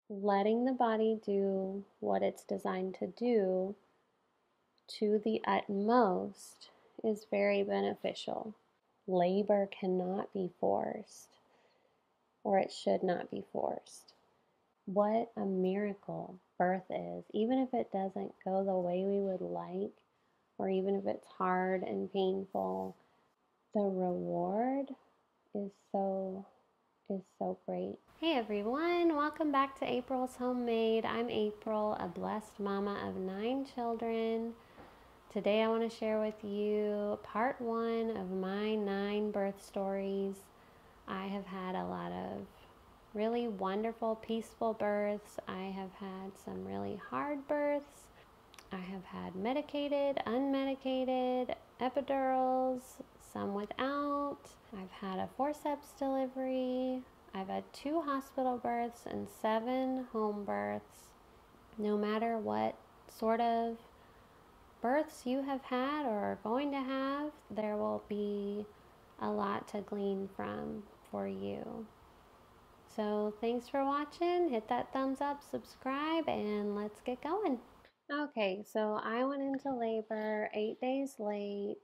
letting the body do what it's designed to do to the utmost is very beneficial. Labor cannot be forced, or it should not be forced. What a miracle birth is, even if it doesn't go the way we would like, or even if it's hard and painful, the reward is so great. Hey everyone, welcome back to April's Homemade. I'm April, a blessed mama of 9 children. Today I want to share with you part 1 of my 9 birth stories. I have had a lot of really wonderful, peaceful births. I have had some really hard births. I have had medicated, unmedicated, epidurals, some without. I've had a forceps delivery. I've had 2 hospital births and 7 home births. No matter what sort of births you have had or are going to have, there will be a lot to glean from for you. So thanks for watching. Hit that thumbs up, subscribe, and let's get going. Okay, so I went into labor 8 days late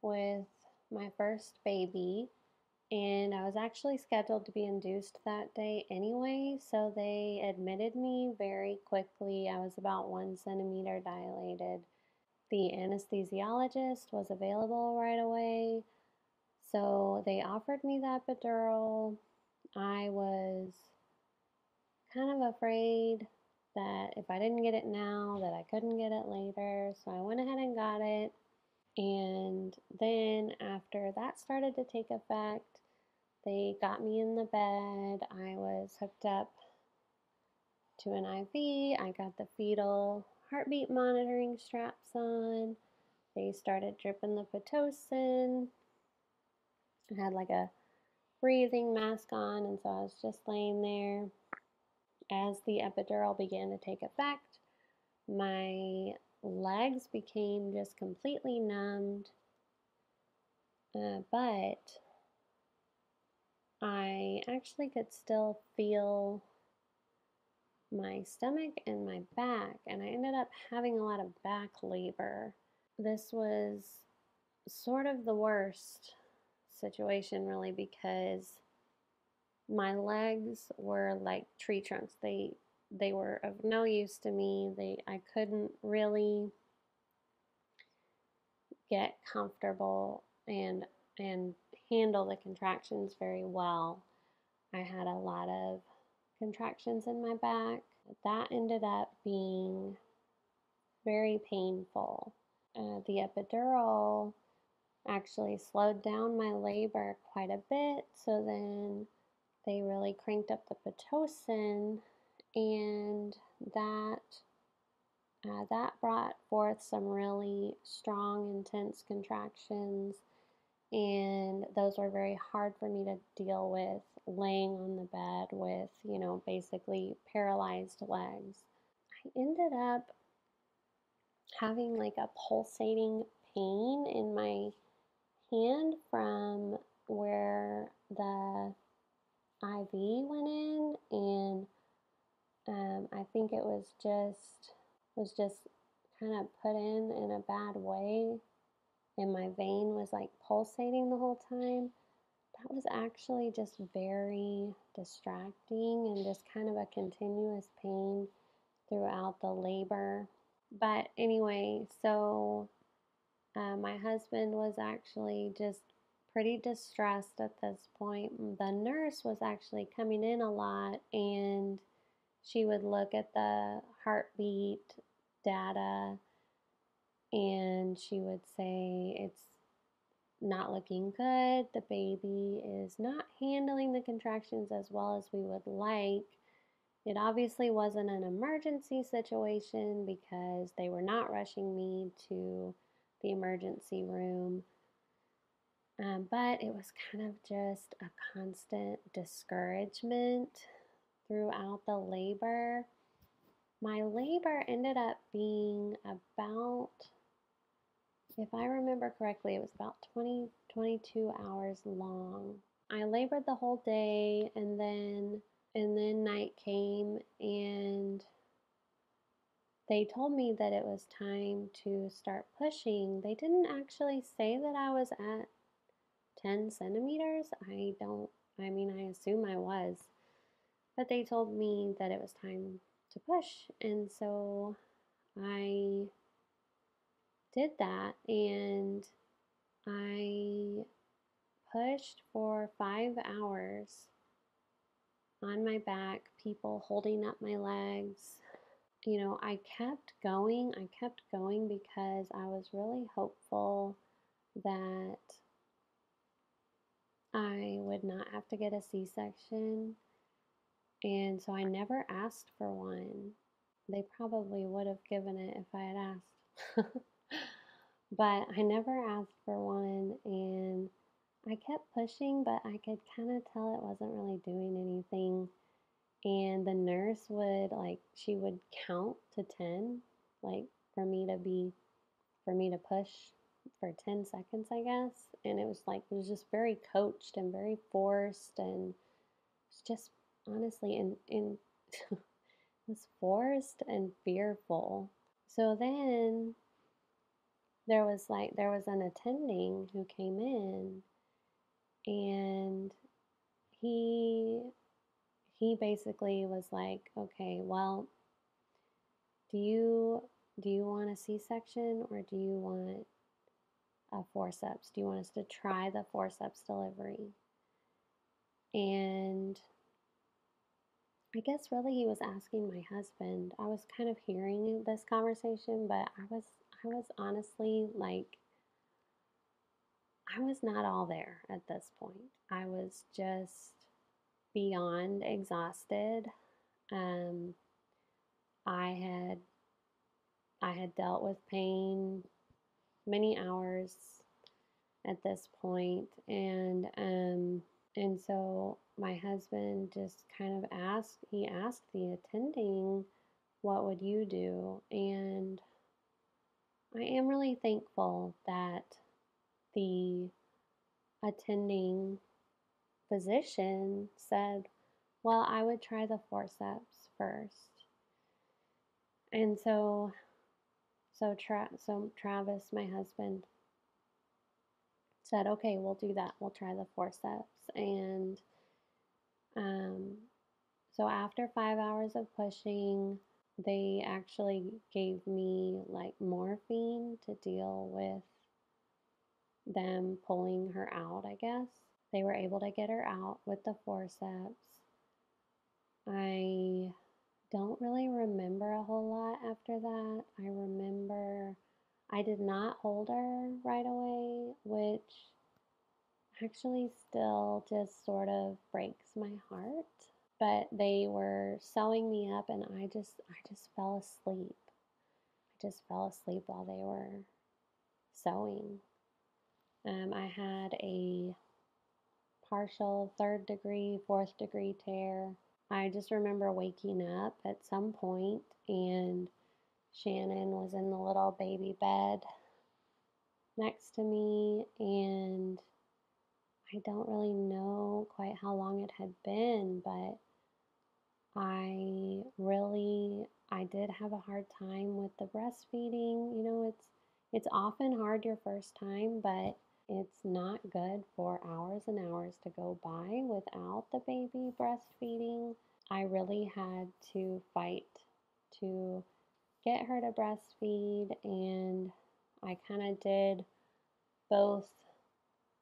with my first baby, and I was actually scheduled to be induced that day anyway, so they admitted me very quickly. I was about 1 centimeter dilated. The anesthesiologist was available right away, so they offered me the epidural. I was kind of afraid that if I didn't get it now, that I couldn't get it later, so I went ahead and got it. And then after that started to take effect, they got me in the bed. I was hooked up to an IV. I got the fetal heartbeat monitoring straps on. They started dripping the Pitocin. I had like a breathing mask on, and so I was just laying there. As the epidural began to take effect, my legs became just completely numbed, but I actually could still feel my stomach and my back, and I ended up having a lot of back labor. This was sort of the worst situation, really, because my legs were like tree trunks. They were of no use to me. I couldn't really get comfortable and handle the contractions very well. I had a lot of contractions in my back. That ended up being very painful. The epidural actually slowed down my labor quite a bit, so then they really cranked up the Pitocin, and that brought forth some really strong, intense contractions, and those were very hard for me to deal with laying on the bed with, basically paralyzed legs. I ended up having like a pulsating pain in my hand from where the IV went in, and I think it was just kind of put in a bad way, and my vein was like pulsating the whole time. That was actually just very distracting and just kind of a continuous pain throughout the labor. But anyway, so my husband was actually just pretty distressed at this point. The nurse was actually coming in a lot, and she would look at the heartbeat data, and she would say, it's not looking good. The baby is not handling the contractions as well as we would like. It obviously wasn't an emergency situation because they were not rushing me to the emergency room. But it was kind of just a constant discouragement throughout the labor. My labor ended up being about, if I remember correctly, it was about 22 hours long. I labored the whole day, and then And then night came and they told me that it was time to start pushing. They didn't actually say that I was at 10 centimeters. I mean, I assume I was, but they told me that it was time to push. And so I did that and I pushed for 5 hours on my back, people holding up my legs. I kept going. I kept going because I was really hopeful that I would not have to get a C-section. And so I never asked for one. They probably would have given it if I had asked. But I never asked for one, and I kept pushing, but I could kind of tell it wasn't really doing anything. And the nurse she would count to 10, like for me to push for 10 seconds, I guess. And it was just very coached and very forced, and it's just honestly in was forced and fearful. So then there was an attending who came in, and he he basically was like, "Okay, well, do you want a C-section or do you want a forceps? Do you want us to try the forceps delivery?" And I guess really he was asking my husband. I was kind of hearing this conversation, but I was honestly like I was not all there at this point. I was just beyond exhausted. Um, I had I had dealt with pain many hours at this point, and so my husband just kind of asked the attending, "What would you do?" And I am really thankful that the attending physician said, "Well, I would try the forceps first." And so Travis, my husband, said, "Okay, we'll do that. We'll try the forceps." And um, so after 5 hours of pushing, they actually gave me like morphine to deal with them pulling her out, I guess. They were able to get her out with the forceps. I don't really remember a whole lot after that. I remember I did not hold her right away, which actually still just sort of breaks my heart. But they were sewing me up and I just fell asleep. I just fell asleep while they were sewing. I had a partial 3rd degree, 4th degree tear. I just remember waking up at some point and Shannon was in the little baby bed next to me, and I don't really know quite how long it had been, but I did have a hard time with the breastfeeding. It's often hard your first time, but it's not good for hours and hours to go by without the baby breastfeeding. I really had to fight to get her to breastfeed, and I kind of did both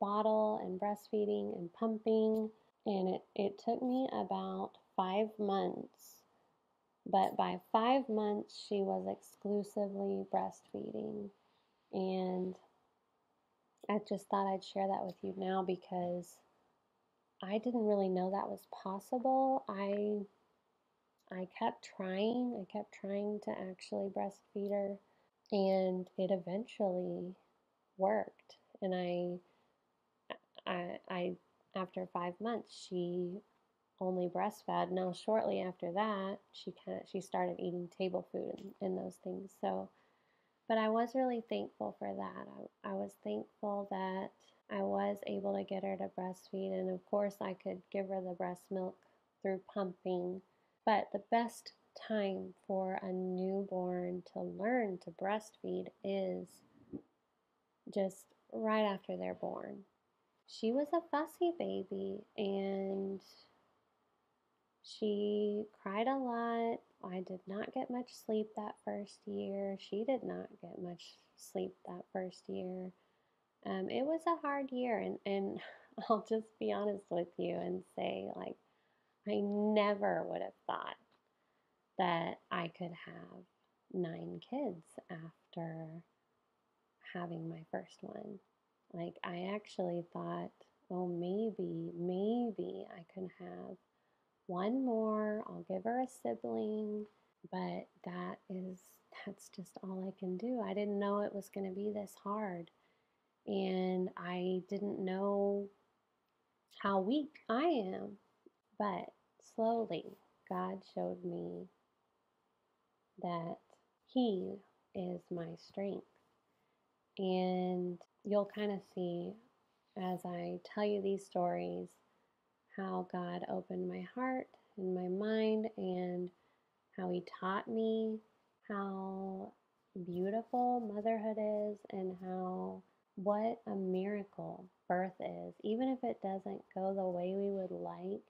bottle and breastfeeding and pumping, and it took me about 5 months. But by 5 months, she was exclusively breastfeeding. And I just thought I'd share that with you now because I didn't really know that was possible. I kept trying. I kept trying to actually breastfeed her, and it eventually worked. And I after 5 months, she only breastfed. Now, shortly after that, she started eating table food and those things. So, but I was really thankful for that. I was thankful that I was able to get her to breastfeed, and of course, I could give her the breast milk through pumping. But the best time for a newborn to learn to breastfeed is just right after they're born. She was a fussy baby and she cried a lot. I did not get much sleep that first year. She did not get much sleep that first year. It was a hard year, and I'll just be honest with you and say, like, I never would have thought that I could have 9 kids after having my first one. Like, I actually thought, oh, maybe I could have one more. I'll give her a sibling, but that's just all I can do. I didn't know it was going to be this hard, and I didn't know how weak I am, but slowly God showed me that He is my strength. And you'll kind of see as I tell you these stories how God opened my heart and my mind, and how He taught me how beautiful motherhood is, and what a miracle birth is. Even if it doesn't go the way we would like,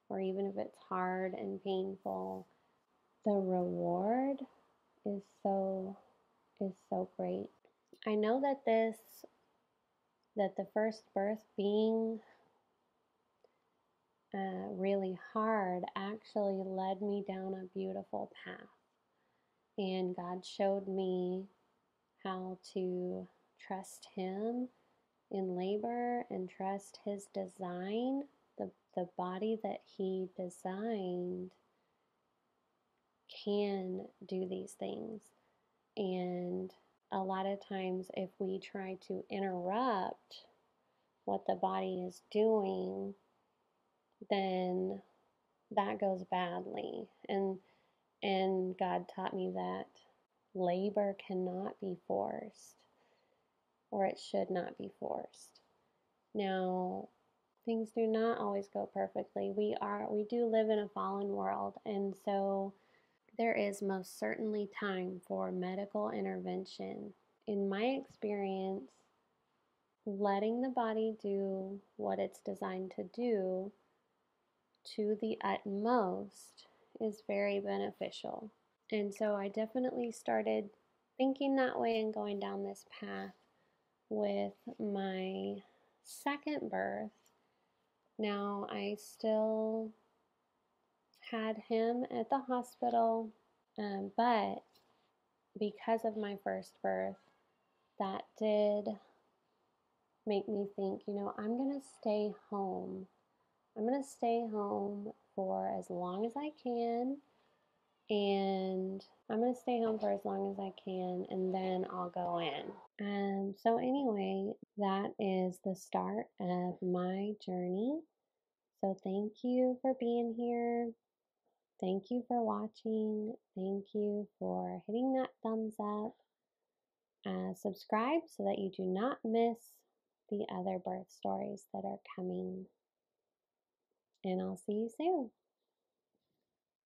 or even if it's hard and painful, the reward is so great. I know that the first birth being really hard actually led me down a beautiful path. And God showed me how to trust Him in labor and trust His design. The body that He designed can do these things. And a lot of times, if we try to interrupt what the body is doing, then that goes badly. And God taught me that labor cannot be forced, or it should not be forced. Now, things do not always go perfectly. We do live in a fallen world, and so there is most certainly time for medical intervention. In my experience, letting the body do what it's designed to do to the utmost is very beneficial. And so I definitely started thinking that way and going down this path with my second birth. Now, I still had him at the hospital, but because of my first birth, that did make me think, I'm going to stay home. I'm going to stay home for as long as I can, and I'm going to stay home for as long as I can, and then I'll go in. So anyway, that is the start of my journey. So thank you for being here. Thank you for watching. Thank you for hitting that thumbs up. Subscribe so that you do not miss the other birth stories that are coming. And I'll see you soon.